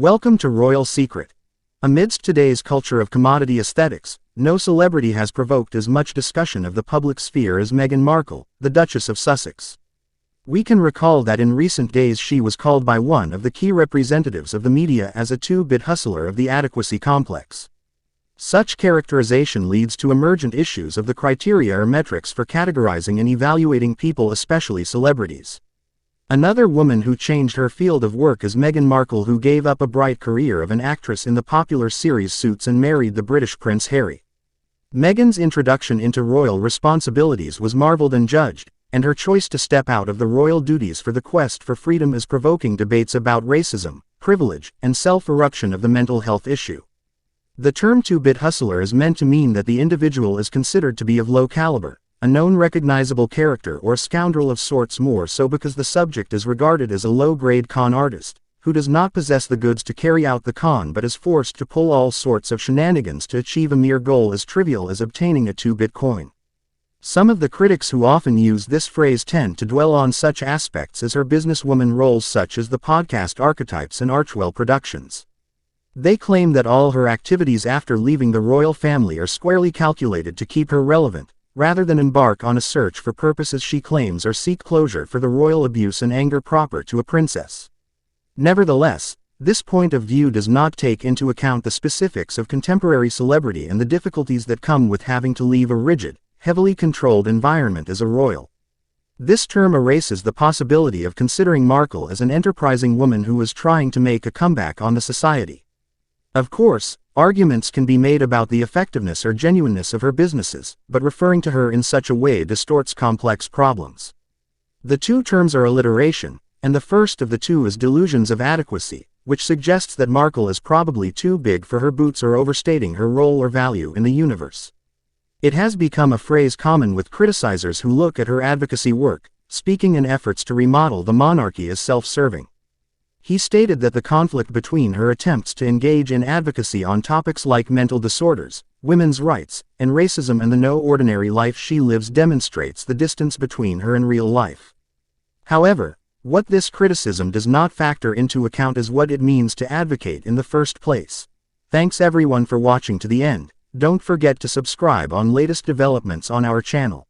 Welcome to Royal Secret. Amidst today's culture of commodity aesthetics, no celebrity has provoked as much discussion of the public sphere as Meghan Markle, the Duchess of Sussex. We can recall that in recent days she was called by one of the key representatives of the media as a two-bit hustler of the adequacy complex. Such characterization leads to emergent issues of the criteria or metrics for categorizing and evaluating people, especially celebrities. Another woman who changed her field of work is Meghan Markle, who gave up a bright career of an actress in the popular series Suits and married the British Prince Harry. Meghan's introduction into royal responsibilities was marveled and judged, and her choice to step out of the royal duties for the quest for freedom is provoking debates about racism, privilege, and self-eruption of the mental health issue. The term two-bit hustler is meant to mean that the individual is considered to be of low caliber, a known recognizable character or scoundrel of sorts, more so because the subject is regarded as a low-grade con artist, who does not possess the goods to carry out the con but is forced to pull all sorts of shenanigans to achieve a mere goal as trivial as obtaining a two-bit coin. Some of the critics who often use this phrase tend to dwell on such aspects as her businesswoman roles, such as the podcast archetypes and Archwell Productions. They claim that all her activities after leaving the royal family are squarely calculated to keep her relevant, rather than embark on a search for purposes she claims or seek closure for the royal abuse and anger proper to a princess. Nevertheless, this point of view does not take into account the specifics of contemporary celebrity and the difficulties that come with having to leave a rigid, heavily controlled environment as a royal. This term erases the possibility of considering Markle as an enterprising woman who is trying to make a comeback on the society. Of course, arguments can be made about the effectiveness or genuineness of her businesses, but referring to her in such a way distorts complex problems. The two terms are alliteration, and the first of the two is delusions of adequacy, which suggests that Markle is probably too big for her boots or overstating her role or value in the universe. It has become a phrase common with criticizers who look at her advocacy work, speaking in efforts to remodel the monarchy as self-serving. He stated that the conflict between her attempts to engage in advocacy on topics like mental disorders, women's rights, and racism and the no ordinary life she lives demonstrates the distance between her and real life. However, what this criticism does not factor into account is what it means to advocate in the first place. Thanks everyone for watching to the end. Don't forget to subscribe on latest developments on our channel.